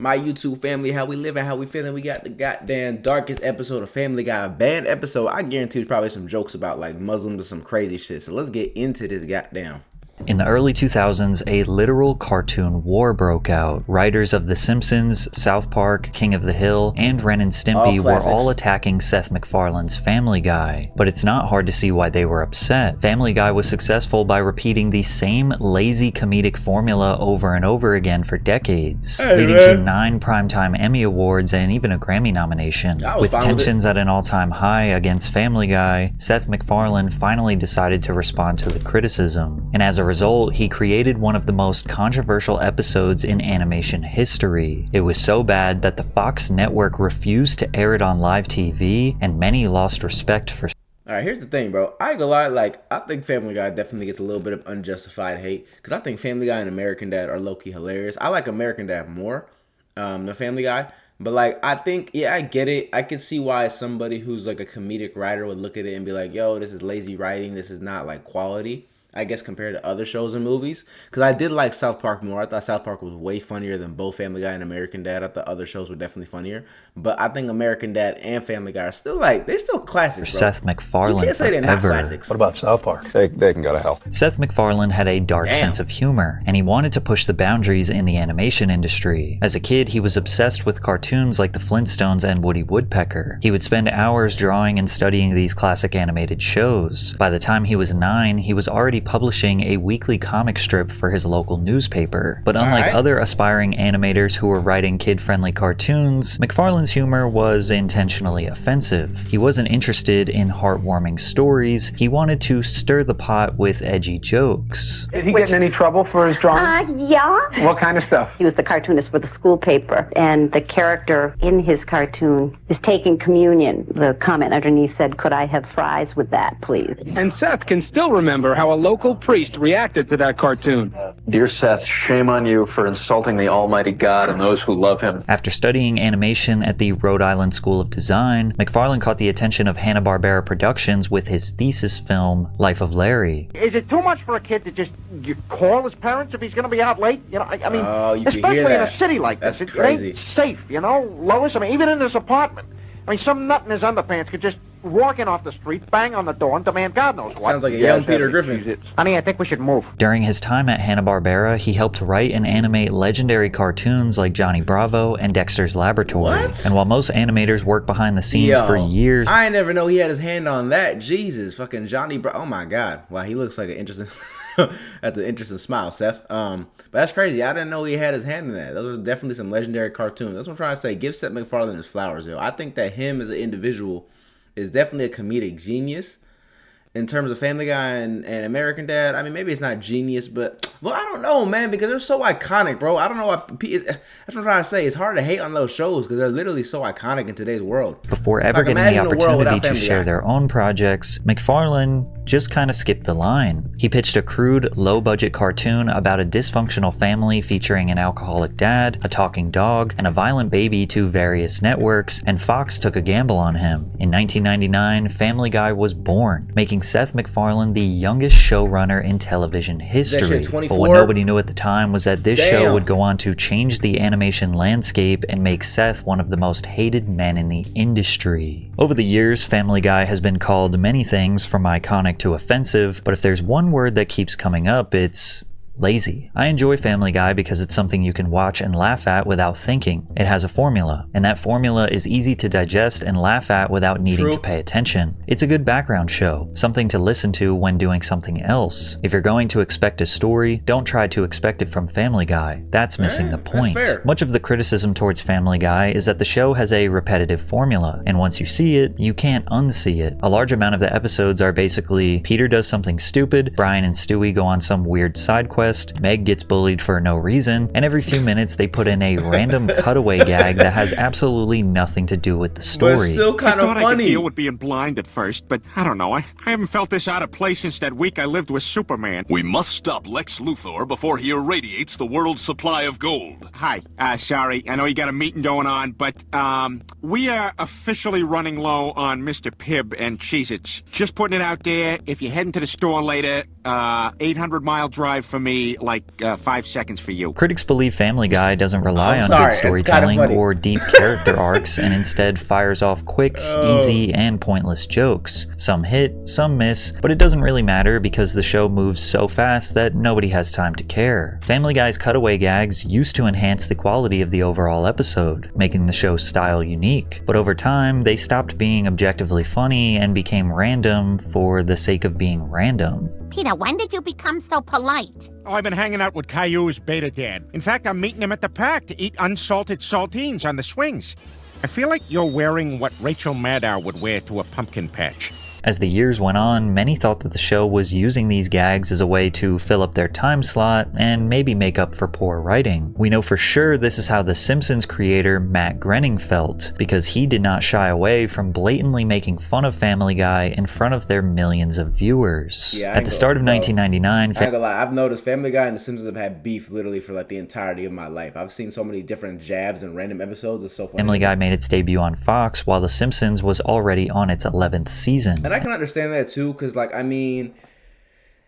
My YouTube family, how we living, how we feeling. We got the goddamn darkest episode of Family Guy, a banned episode. I guarantee there's probably some jokes about like Muslims or some crazy shit. So let's get into this goddamn. In the early 2000s, a literal cartoon war broke out. Writers of The Simpsons, South Park, King of the Hill, and Ren and Stimpy were all attacking Seth MacFarlane's Family Guy. But it's not hard to see why they were upset. Family Guy was successful by repeating the same lazy comedic formula over and over again for decades, leading to 9 Primetime Emmy Awards and even a Grammy nomination. With tensions at an all-time high against Family Guy, Seth MacFarlane finally decided to respond to the criticism. And as a result, he created one of the most controversial episodes in animation history. It was so bad that the Fox network refused to air it on live TV, and many lost respect for. Alright, here's the thing, bro. I ain't gonna lie, like, I think Family Guy definitely gets a little bit of unjustified hate, because I think Family Guy and American Dad are low-key hilarious. I like American Dad more than Family Guy, but, like, I think, yeah, I get it. I can see why somebody who's, like, a comedic writer would look at it and be like, yo, this is lazy writing, this is not, like, quality, I guess, compared to other shows and movies. Because I did like South Park more. I thought South Park was way funnier than both Family Guy and American Dad. I thought other shows were definitely funnier. But I think American Dad and Family Guy are still like, they're still classics, bro. Seth MacFarlane, you can't say they're not classics. What about South Park? They can go to hell. Seth MacFarlane had a dark sense of humor, and he wanted to push the boundaries in the animation industry. As a kid, he was obsessed with cartoons like the Flintstones and Woody Woodpecker. He would spend hours drawing and studying these classic animated shows. By the time he was 9, he was already publishing a weekly comic strip for his local newspaper. But unlike other aspiring animators who were writing kid-friendly cartoons, MacFarlane's humor was intentionally offensive. He wasn't interested in heartwarming stories. He wanted to stir the pot with edgy jokes. Did he get in any trouble for his drawing? Yeah. What kind of stuff? He was the cartoonist for the school paper, and the character in his cartoon is taking communion. The comment underneath said, "Could I have fries with that, please?" And Seth can still remember how a local priest reacted to that cartoon. Dear Seth, shame on you for insulting the Almighty God and those who love him. After studying animation at the Rhode Island School of Design, MacFarlane caught the attention of Hanna-Barbera Productions with his thesis film, Life of Larry. Is it too much for a kid to just call his parents if he's going to be out late? You know, I mean, you especially hear in that. a city like That's this. crazy. It ain't safe, you know, Lois? I mean, even in this apartment. I mean, some nut in his underpants could just walk in off the street, bang on the door, and demand God knows what. Sounds like a young Peter Griffin. Honey, I think we should move. During his time at Hanna-Barbera, he helped write and animate legendary cartoons like Johnny Bravo and Dexter's Laboratory. What? And while most animators work behind the scenes for years... I ain't never know he had his hand on that. Jesus, fucking Johnny Bravo. Oh my God. Wow, he looks like an interesting... That's an interesting smile, Seth. But that's crazy. I didn't know he had his hand in that. Those are definitely some legendary cartoons. That's what I'm trying to say. Give Seth MacFarlane his flowers, yo. I think that him as an individual is definitely a comedic genius. In terms of Family Guy and American Dad, I mean, maybe it's not genius, but, well, I don't know, man, because they're so iconic, bro. I don't know why, that's what I'm trying to say. It's hard to hate on those shows because they're literally so iconic in today's world. Before ever getting the opportunity to share their own projects, MacFarlane just kind of skipped the line. He pitched a crude, low-budget cartoon about a dysfunctional family featuring an alcoholic dad, a talking dog, and a violent baby to various networks, and Fox took a gamble on him. In 1999, Family Guy was born, making Seth MacFarlane the youngest showrunner in television history. But what nobody knew at the time was that this show would go on to change the animation landscape and make Seth one of the most hated men in the industry. Over the years, Family Guy has been called many things, from iconic to offensive, but if there's one word that keeps coming up, it's lazy. I enjoy Family Guy because it's something you can watch and laugh at without thinking. It has a formula, and that formula is easy to digest and laugh at without needing to pay attention. It's a good background show, something to listen to when doing something else. If you're going to expect a story, don't try to expect it from Family Guy. That's missing the point. Much of the criticism towards Family Guy is that the show has a repetitive formula, and once you see it, you can't unsee it. A large amount of the episodes are basically Peter does something stupid, Brian and Stewie go on some weird side quest, Meg gets bullied for no reason, and every few minutes they put in a random cutaway gag that has absolutely nothing to do with the story. But it's still kind of funny. I thought I could deal with being blind at first, but I don't know. I haven't felt this out of place since that week I lived with Superman. We must stop Lex Luthor before he irradiates the world's supply of gold. Hi, sorry, I know you got a meeting going on, but we are officially running low on Mr. Pibb and Cheez-Its. Just putting it out there, if you're heading to the store later, 800-mile drive for me, me like 5 seconds for you. Critics believe Family Guy doesn't rely on sorry, good storytelling or deep character arcs, and instead fires off quick, easy, and pointless jokes. Some hit, some miss, but it doesn't really matter because the show moves so fast that nobody has time to care. Family Guy's cutaway gags used to enhance the quality of the overall episode, making the show's style unique, but over time they stopped being objectively funny and became random for the sake of being random. Peter, when did you become so polite? Oh, I've been hanging out with Caillou's beta dad. In fact, I'm meeting him at the park to eat unsalted saltines on the swings. I feel like you're wearing what Rachel Maddow would wear to a pumpkin patch. As the years went on, many thought that the show was using these gags as a way to fill up their time slot and maybe make up for poor writing. We know for sure this is how The Simpsons creator Matt Groening felt, because he did not shy away from blatantly making fun of Family Guy in front of their millions of viewers. At the start of 1999, I ain't gonna lie, I've noticed Family Guy and The Simpsons have had beef literally for like the entirety of my life. I've seen so many different jabs and random episodes. It's so funny. Family Guy made its debut on Fox while The Simpsons was already on its 11th season. And I can understand that too, because like, I mean,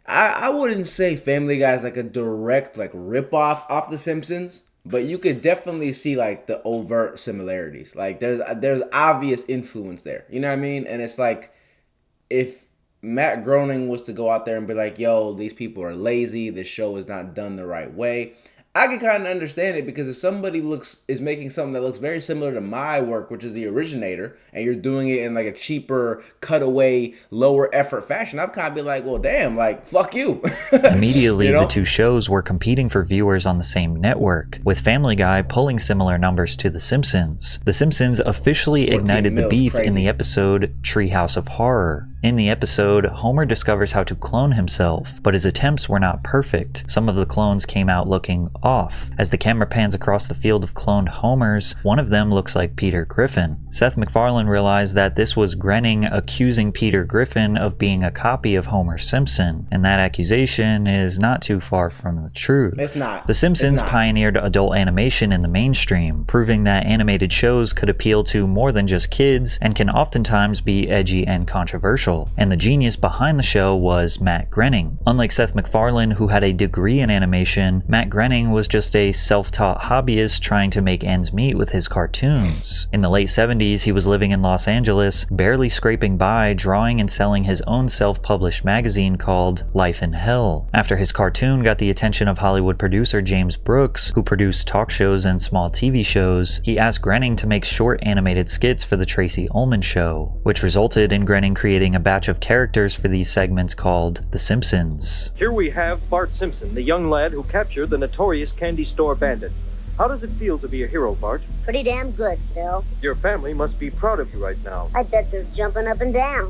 I wouldn't say Family Guy is like a direct like rip-off off The Simpsons, but you could definitely see like the overt similarities. Like there's obvious influence there, you know what I mean? And it's like, if Matt Groening was to go out there and be like, yo, these people are lazy, this show is not done the right way, I can kind of understand it, because if somebody is making something that looks very similar to my work, which is The Originator, and you're doing it in like a cheaper, cutaway, lower effort fashion, I'd kind of be like, well, damn, like, fuck you. Immediately, you know? The two shows were competing for viewers on the same network, with Family Guy pulling similar numbers to The Simpsons. The Simpsons officially ignited the beef in the episode Treehouse of Horror. In the episode, Homer discovers how to clone himself, but his attempts were not perfect. Some of the clones came out looking off. As the camera pans across the field of cloned Homers, one of them looks like Peter Griffin. Seth MacFarlane realized that this was Groening accusing Peter Griffin of being a copy of Homer Simpson, and that accusation is not too far from the truth. It's not. The Simpsons pioneered adult animation in the mainstream, proving that animated shows could appeal to more than just kids and can oftentimes be edgy and controversial. And the genius behind the show was Matt Groening. Unlike Seth MacFarlane, who had a degree in animation, Matt Groening was just a self-taught hobbyist trying to make ends meet with his cartoons. In the late 70s, he was living in Los Angeles, barely scraping by, drawing and selling his own self-published magazine called Life in Hell. After his cartoon got the attention of Hollywood producer James Brooks, who produced talk shows and small TV shows, he asked Groening to make short animated skits for The Tracy Ullman Show, which resulted in Groening creating a batch of characters for these segments called The Simpsons. Here we have Bart Simpson, the young lad who captured the notorious candy store bandit. How does it feel to be a hero, Bart? Pretty damn good, Phil. Your family must be proud of you right now. I bet they're jumping up and down.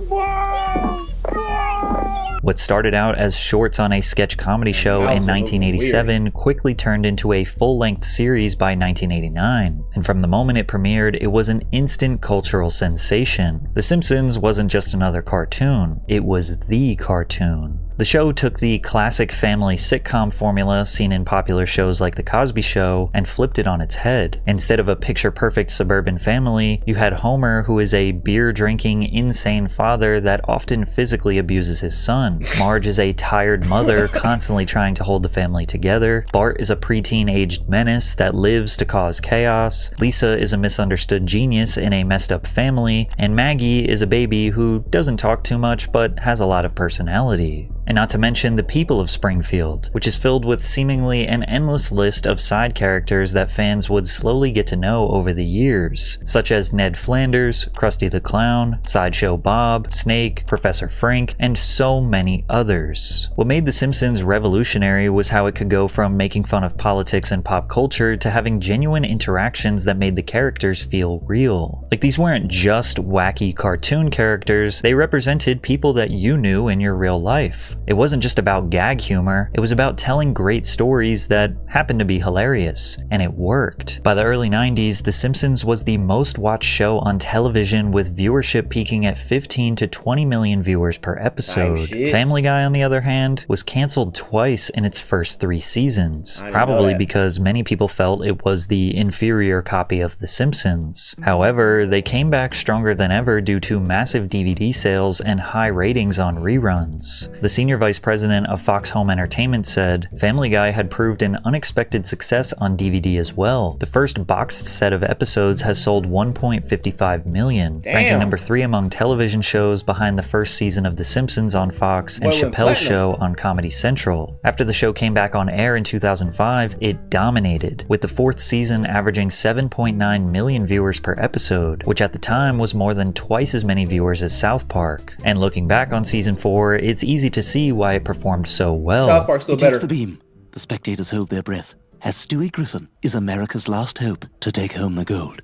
What started out as shorts on a sketch comedy show in 1987 quickly turned into a full-length series by 1989. And from the moment it premiered, it was an instant cultural sensation. The Simpsons wasn't just another cartoon, it was the cartoon. The show took the classic family sitcom formula seen in popular shows like The Cosby Show and flipped it on its head. Instead of a picture-perfect suburban family, you had Homer, who is a beer-drinking, insane father that often physically abuses his son. Marge is a tired mother constantly trying to hold the family together. Bart is a preteen-aged menace that lives to cause chaos. Lisa is a misunderstood genius in a messed-up family. And Maggie is a baby who doesn't talk too much but has a lot of personality. And not to mention the people of Springfield, which is filled with seemingly an endless list of side characters that fans would slowly get to know over the years, such as Ned Flanders, Krusty the Clown, Sideshow Bob, Snake, Professor Frink, and so many others. What made The Simpsons revolutionary was how it could go from making fun of politics and pop culture to having genuine interactions that made the characters feel real. Like, these weren't just wacky cartoon characters, they represented people that you knew in your real life. It wasn't just about gag humor, it was about telling great stories that happened to be hilarious, and it worked. By the early 90s, The Simpsons was the most watched show on television, with viewership peaking at 15 to 20 million viewers per episode. Family Guy, on the other hand, was canceled twice in its first 3 seasons, probably because many people felt it was the inferior copy of The Simpsons. However, they came back stronger than ever due to massive DVD sales and high ratings on reruns. The senior vice president of Fox Home Entertainment said, Family Guy had proved an unexpected success on DVD as well. The first boxed set of episodes has sold 1.55 million, ranking number 3 among television shows behind the first season of The Simpsons on Fox and Chappelle's Show on Comedy Central. After the show came back on air in 2005, it dominated, with the 4th season averaging 7.9 million viewers per episode, which at the time was more than twice as many viewers as South Park. And looking back on season 4, it's easy to see why it performed so well. South Park's still better. He takes the beam. The spectators hold their breath, as Stewie Griffin is America's last hope to take home the gold.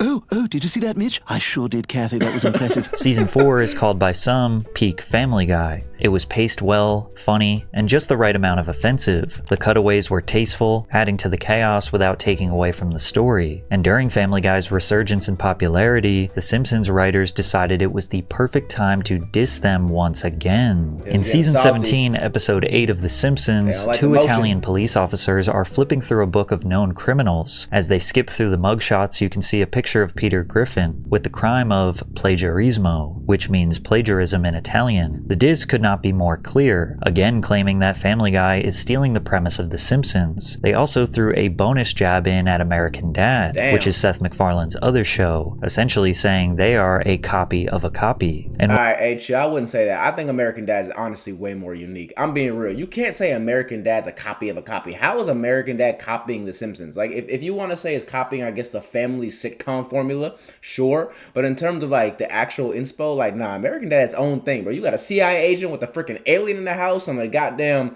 Oh, did you see that, Mitch? I sure did, Kathy. That was impressive. Season 4 is called by some peak Family Guy. It was paced well, funny, and just the right amount of offensive. The cutaways were tasteful, adding to the chaos without taking away from the story. And during Family Guy's resurgence in popularity, The Simpsons writers decided it was the perfect time to diss them once again. In season 17, episode 8 of The Simpsons, 2 Italian police officers are flipping through a book of known criminals. As they skip through the mugshots, you can see a picture of Peter Griffin with the crime of plagiarismo, which means plagiarism in Italian. The diss could not be more clear, again claiming that Family Guy is stealing the premise of The Simpsons. They also threw a bonus jab in at American Dad, which is Seth MacFarlane's other show, essentially saying they are a copy of a copy. And Alright, I wouldn't say that. I think American Dad is honestly way more unique. I'm being real. You can't say American Dad's a copy of a copy. How is American Dad copying The Simpsons? Like, if you want to say it's copying, I guess, the family sitcom formula, sure. But in terms of, like, the actual inspo, like, nah, American Dad's own thing, bro. You got a CIA agent with a freaking alien in the house and a goddamn,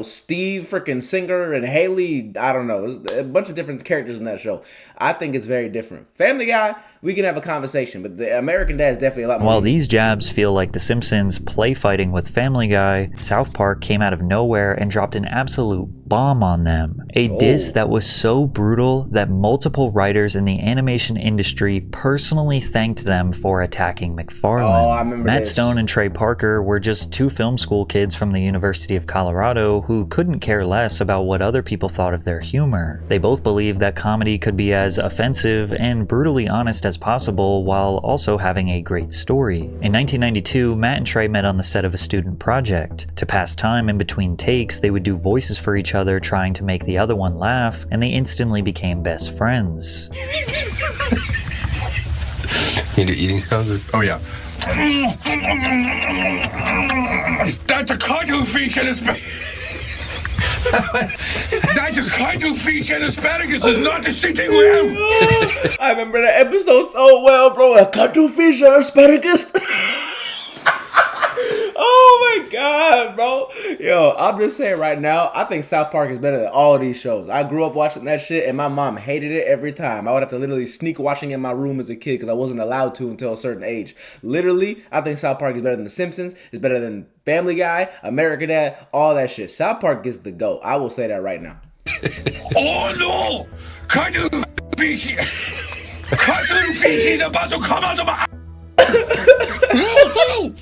Steve freaking Singer and Haley, I don't know. There's a bunch of different characters in that show. I think it's very different. Family Guy, we can have a conversation, but the American Dad is definitely a lot more. While these jabs feel like The Simpsons play fighting with Family Guy, South Park came out of nowhere and dropped an absolute bomb on them. A diss that was so brutal that multiple writers in the animation industry personally thanked them for attacking MacFarlane. I remember Matt this. Stone and Trey Parker were just 2 film school kids from the University of Colorado who couldn't care less about what other people thought of their humor. They both believed that comedy could be as offensive and brutally honest as possible while also having a great story. In 1992, Matt and Trey met on the set of a student project. To pass time in between takes, they would do voices for each other trying to make the other one laugh, and they instantly became best friends. You do eating sounds? Oh yeah. That's a cuttlefish and that's a cuttlefish and asparagus is not distinct well. I remember that episode so well, bro. A cuttlefish and asparagus. Oh my god, bro. Yo, I'm just saying right now, I think South Park is better than all these shows. I grew up watching that shit and my mom hated it every time. I would have to literally sneak watching in my room as a kid because I wasn't allowed to until a certain age. Literally, I think South Park is better than The Simpsons, it's better than Family Guy, American Dad, all that shit. South Park is the GOAT. I will say that right now. Oh no! Cuttlefish is about to come out of my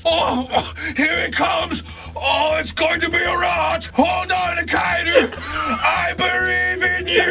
oh, here it comes! Oh, it's going to be a rot! Hold on, Kaiser! I believe in you!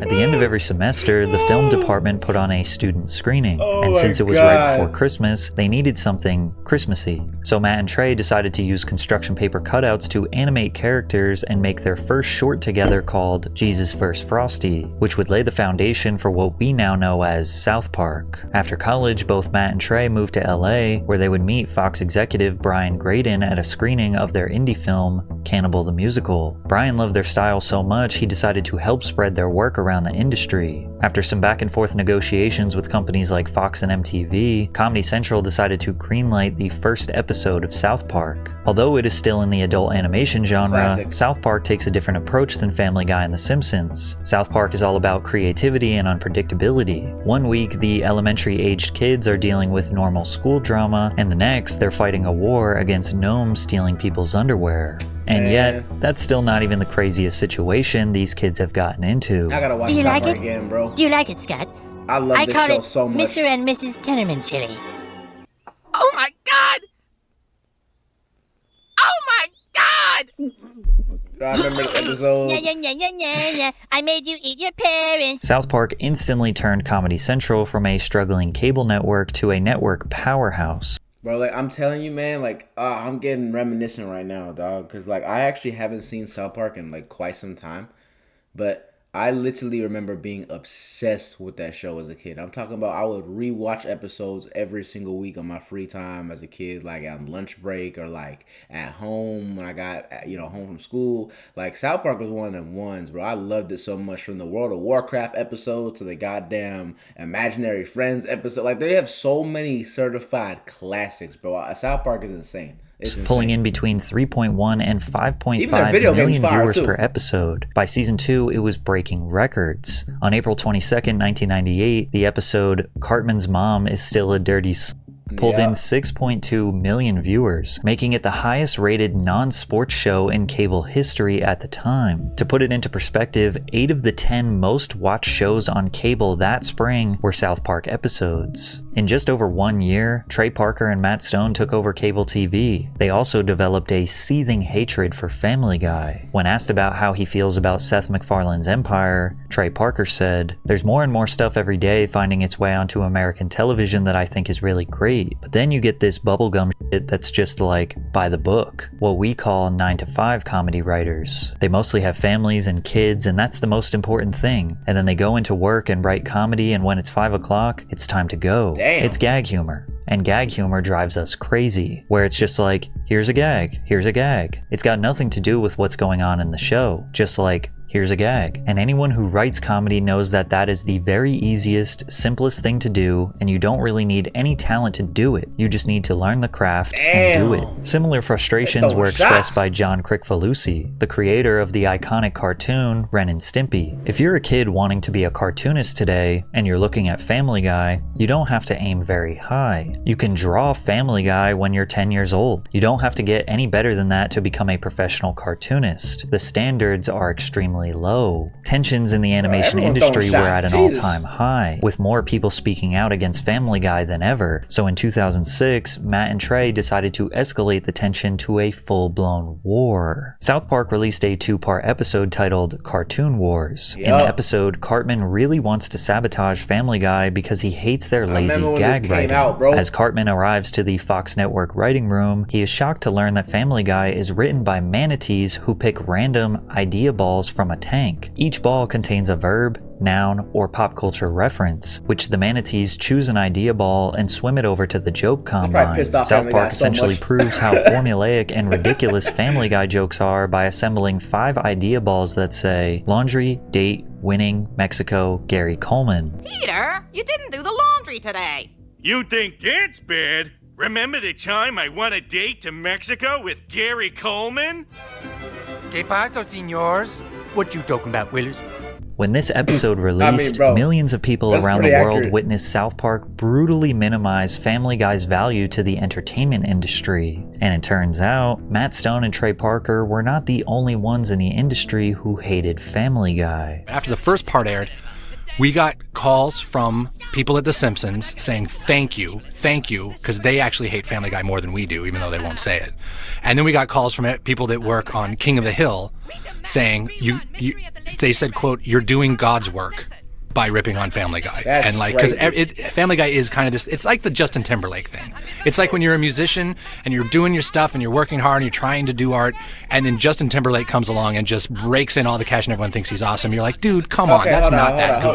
At the end of every semester, the film department put on a student screening, and since it was right before Christmas, they needed something Christmassy. So Matt and Trey decided to use construction paper cutouts to animate characters and make their first short together called Jesus vs. Frosty, which would lay the foundation for what we now know as South Park. After college, both Matt and Trey moved to LA, where they would meet Fox executive Brian Graydon at a screening of their indie film, Cannibal the Musical. Brian loved their style so much he decided to help spread their work around the industry. After some back and forth negotiations with companies like Fox and MTV, Comedy Central decided to greenlight the first episode of South Park. Although it is still in the adult animation genre, South Park takes a different approach than Family Guy and The Simpsons. South Park is all about creativity and unpredictability. One week, the elementary-aged kids are dealing with normal school drama, and the next, they're fighting a war against gnomes stealing people's underwear. And yet, that's still not even the craziest situation these kids have gotten into. I gotta watch Do you South like Park it? again, bro. Do you like it, Scott? I love this call show it so much. Mr. and Mrs. Tenorman chili. Oh my god! Oh my god! I remember the episode. Yeah. I made you eat your parents. South Park instantly turned Comedy Central from a struggling cable network to a network powerhouse. Bro, like, I'm telling you, man, like, I'm getting reminiscent right now, dog. Because, like, I actually haven't seen South Park in, like, quite some time. But I literally remember being obsessed with that show as a kid. I'm talking about I would rewatch episodes every single week on my free time as a kid, like on lunch break or like at home when I got, home from school. Like South Park was one of them ones, bro. I loved it so much, from the World of Warcraft episode to the goddamn Imaginary Friends episode. Like they have so many certified classics, bro. South Park is insane. Pulling in between 3.1 and 5.5 million viewers per episode. By season 2, it was breaking records. On April 22nd, 1998, the episode Cartman's Mom is Still a Dirty pulled in 6.2 million viewers, making it the highest rated non-sports show in cable history at the time. To put it into perspective, 8 of the 10 most watched shows on cable that spring were South Park episodes. In just over 1 year, Trey Parker and Matt Stone took over cable TV. They also developed a seething hatred for Family Guy. When asked about how he feels about Seth MacFarlane's empire, Trey Parker said, "There's more and more stuff every day finding its way onto American television that I think is really great. But then you get this bubblegum shit that's just like by the book, what we call 9 to 5 comedy writers. They mostly have families and kids, and that's the most important thing. And then they go into work and write comedy, and when it's 5 o'clock, it's time to go. Damn. It's gag humor. And gag humor drives us crazy, where it's just like, here's a gag, here's a gag. It's got nothing to do with what's going on in the show, just like, here's a gag." And anyone who writes comedy knows that that is the very easiest, simplest thing to do, and you don't really need any talent to do it. You just need to learn the craft and do it. Similar frustrations were expressed by John Kricfalusi, the creator of the iconic cartoon Ren and Stimpy. If you're a kid wanting to be a cartoonist today, and you're looking at Family Guy, you don't have to aim very high. You can draw Family Guy when you're 10 years old. You don't have to get any better than that to become a professional cartoonist. The standards are extremely low. Tensions in the animation industry were at an all-time high, with more people speaking out against Family Guy than ever. So in 2006, Matt and Trey decided to escalate the tension to a full-blown war. South Park released a 2-part episode titled Cartoon Wars. In the episode, Cartman really wants to sabotage Family Guy because he hates their lazy gag writing. As Cartman arrives to the Fox Network writing room, he is shocked to learn that Family Guy is written by manatees who pick random idea balls from a tank. Each ball contains a verb, noun, or pop culture reference, which the manatees choose an idea ball and swim it over to the joke combine. South Park essentially proves how formulaic and ridiculous Family Guy jokes are by assembling 5 idea balls that say laundry, date, winning, Mexico, Gary Coleman. Peter, you didn't do the laundry today. You think that's bad? Remember the time I won a date to Mexico with Gary Coleman? ¿Qué pasa, señores? What you talking about, Willis? When this episode released, millions of people around the world witnessed South Park brutally minimize Family Guy's value to the entertainment industry. And it turns out, Matt Stone and Trey Parker were not the only ones in the industry who hated Family Guy. After the first part aired, we got calls from people at The Simpsons saying thank you, because they actually hate Family Guy more than we do, even though they won't say it. And then we got calls from people that work on King of the Hill saying, they said, quote, "You're doing God's work by ripping on Family Guy." That's and like, because Family Guy is kind of this, it's like the Justin Timberlake thing. It's like when you're a musician and you're doing your stuff and you're working hard and you're trying to do art, and then Justin Timberlake comes along and just rakes in all the cash and everyone thinks he's awesome. You're like, dude, come on, that's not that good.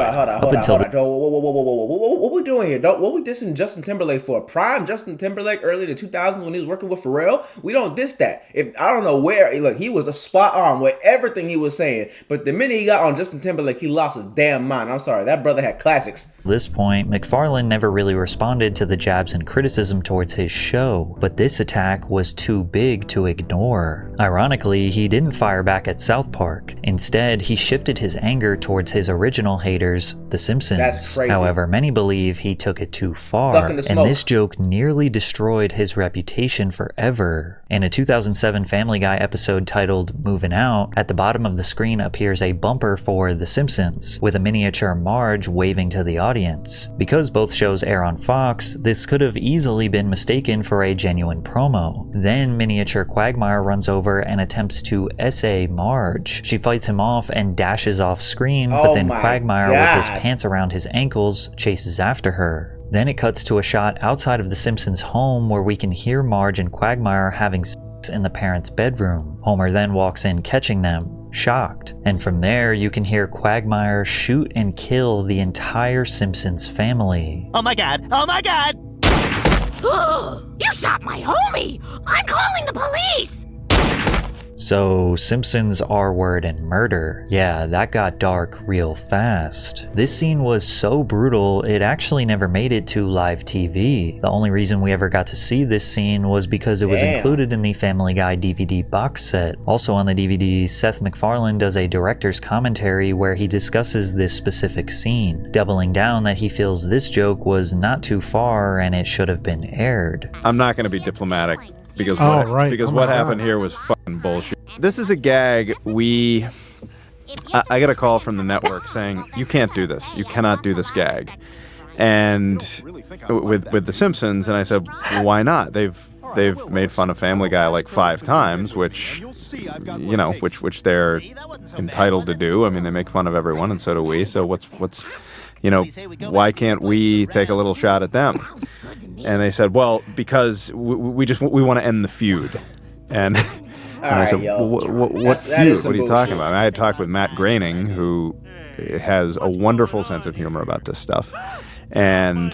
What we doing here? What we dissing Justin Timberlake for? Prime Justin Timberlake, early to 2000s when he was working with Pharrell? We don't diss that. If I don't know where, look, he was a spot on with everything he was saying, but the minute he got on Justin Timberlake, he lost his damn mind. I'm sorry, that brother had classics. At this point, MacFarlane never really responded to the jabs and criticism towards his show, but this attack was too big to ignore. Ironically, he didn't fire back at South Park. Instead, he shifted his anger towards his original haters, The Simpsons. That's crazy. However, many believe he took it too far, and this joke nearly destroyed his reputation forever. In a 2007 Family Guy episode titled Moving Out, at the bottom of the screen appears a bumper for The Simpsons, with a miniature Marge waving to the audience. audience. Because both shows air on Fox, this could have easily been mistaken for a genuine promo. Then miniature Quagmire runs over and attempts to essay Marge. She fights him off and dashes off screen, but then Quagmire, with his pants around his ankles, chases after her. Then it cuts to a shot outside of the Simpsons' home where we can hear Marge and Quagmire having sex in the parents' bedroom. Homer then walks in, catching them, shocked. And from there, you can hear Quagmire shoot and kill the entire Simpsons family. Oh my god! Oh my god! You shot my homie! I'm calling the police! So, Simpsons R-word and murder. Yeah, that got dark real fast. This scene was so brutal, it actually never made it to live TV. The only reason we ever got to see this scene was because it was included in the Family Guy DVD box set. Also on the DVD, Seth MacFarlane does a director's commentary where he discusses this specific scene, doubling down that he feels this joke was not too far and it should have been aired. I'm not going to be diplomatic. Because what happened here was fucking bullshit. This is a gag I got a call from the network saying, you can't do this. You cannot do this gag. And with The Simpsons, and I said, why not? They've made fun of Family Guy like 5 times, which they're entitled to do. I mean, they make fun of everyone, and so do we. So what's why can't we take a little shot at them? And they said, well, because we want to end the feud. And I said, what feud? What are you talking about? I had talked with Matt Groening, who has a wonderful sense of humor about this stuff. And,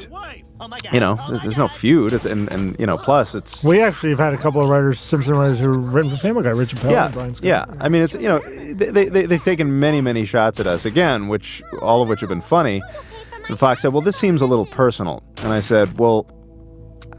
there's no feud. And plus it's... We actually have had a couple of writers, Simpson writers, who have written for Family Guy, Richard Pell and Brian Scott. Yeah, I mean, it's, they've taken many, many shots at us, again, all of which have been funny. And Fox said, well, this seems a little personal. And I said, well,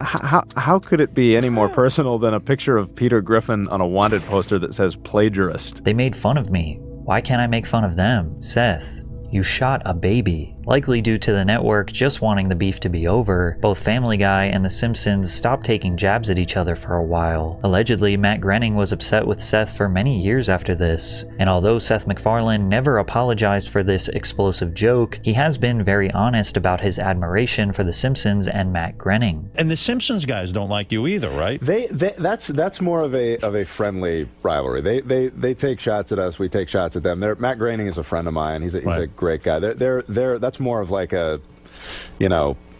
how could it be any more personal than a picture of Peter Griffin on a wanted poster that says plagiarist? They made fun of me. Why can't I make fun of them? Seth, you shot a baby. Likely due to the network just wanting the beef to be over, both Family Guy and The Simpsons stopped taking jabs at each other for a while. Allegedly, Matt Groening was upset with Seth for many years after this, and although Seth MacFarlane never apologized for this explosive joke, he has been very honest about his admiration for The Simpsons and Matt Groening. And the Simpsons guys don't like you either, right? That's more of a friendly rivalry. They take shots at us, we take shots at them. Matt Groening is a friend of mine. He's a great guy. That's more of like a,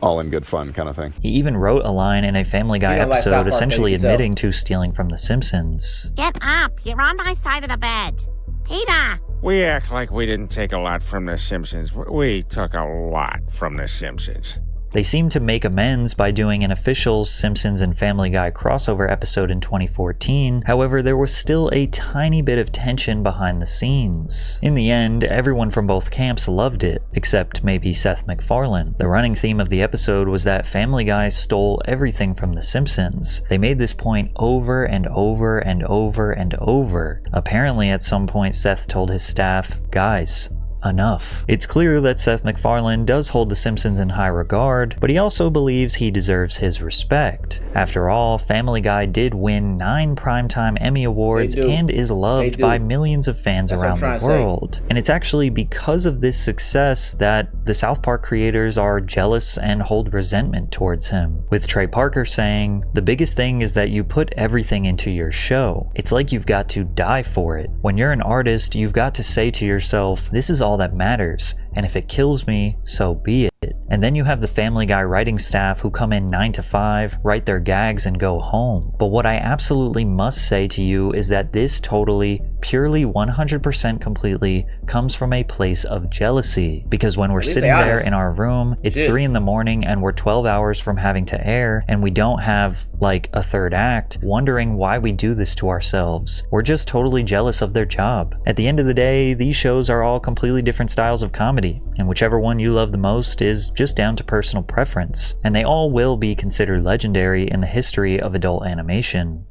all in good fun kind of thing. He even wrote a line in a Family Guy episode essentially admitting to stealing from The Simpsons. Get up! You're on my side of the bed. Peter! We act like we didn't take a lot from The Simpsons. We took a lot from The Simpsons. They seemed to make amends by doing an official Simpsons and Family Guy crossover episode in 2014, however there was still a tiny bit of tension behind the scenes. In the end, everyone from both camps loved it, except maybe Seth MacFarlane. The running theme of the episode was that Family Guy stole everything from The Simpsons. They made this point over and over and over and over. Apparently at some point Seth told his staff, guys, enough. It's clear that Seth MacFarlane does hold The Simpsons in high regard, but he also believes he deserves his respect. After all, Family Guy did win 9 Primetime Emmy Awards and is loved by millions of fans around the world. And it's actually because of this success that the South Park creators are jealous and hold resentment towards him. With Trey Parker saying, "The biggest thing is that you put everything into your show. It's like you've got to die for it. When you're an artist, you've got to say to yourself, this is all that matters, and if it kills me, so be it." And then you have the Family Guy writing staff who come in 9 to 5, write their gags, and go home. But what I absolutely must say to you is that this totally, purely 100% completely comes from a place of jealousy. Because when we're sitting there in our room, it's 3 in the morning and we're 12 hours from having to air, and we don't have like a third act, wondering why we do this to ourselves. We're just totally jealous of their job. At the end of the day, these shows are all completely different styles of comedy, and whichever one you love the most is just down to personal preference, and they all will be considered legendary in the history of adult animation.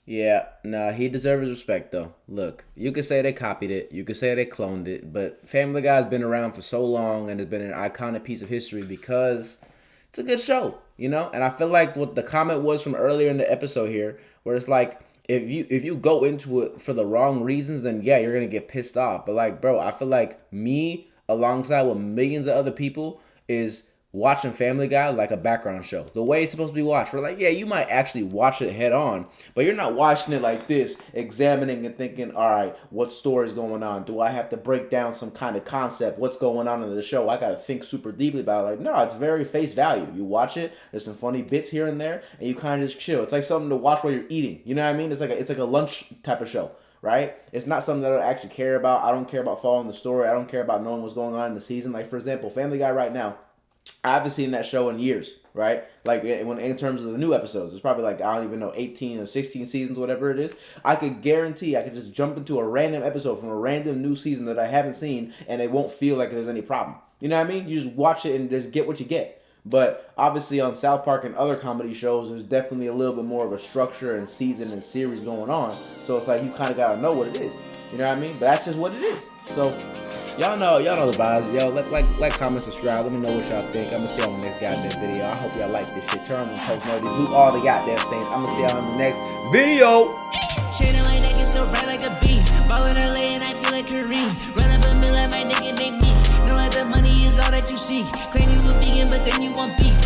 Yeah, nah, he deserves respect though. Look, you could say they copied it, you could say they cloned it, but Family Guy's been around for so long and has been an iconic piece of history because it's a good show, you know? And I feel like what the comment was from earlier in the episode here, where it's like, if you go into it for the wrong reasons, then yeah, you're gonna get pissed off. But like, bro, I feel like me, alongside with millions of other people is watching Family Guy like a background show. The way it's supposed to be watched. We're like, yeah, you might actually watch it head on, but you're not watching it like this, examining and thinking, all right, what story's going on? Do I have to break down some kind of concept? What's going on in the show? I got to think super deeply about it. Like, no, it's very face value. You watch it, there's some funny bits here and there, and you kind of just chill. It's like something to watch while you're eating. You know what I mean? It's like a lunch type of show. Right? It's not something that I actually care about. I don't care about following the story. I don't care about knowing what's going on in the season. Like, for example, Family Guy right now, I haven't seen that show in years, right? Like, in terms of the new episodes, it's probably like, I don't even know, 18 or 16 seasons, whatever it is. I could guarantee I could just jump into a random episode from a random new season that I haven't seen, and it won't feel like there's any problem. You know what I mean? You just watch it and just get what you get. But obviously on South Park and other comedy shows, there's definitely a little bit more of a structure and season and series going on. So it's like you kind of got to know what it is. You know what I mean? But that's just what it is. So y'all know the vibes. Yo, like, comment, subscribe. Let me know what y'all think. I'm going to see y'all in the next goddamn video. I hope y'all like this shit. Turn on the post notifications. Do all the goddamn things. I'm going to see y'all in the next video. Chain on my neck is so bright like a bee. Ballin' early and I feel like Kareem. Run up a mill at my nigga make me. Know that the money is all that you see. Claim you a vegan, but then you want beef.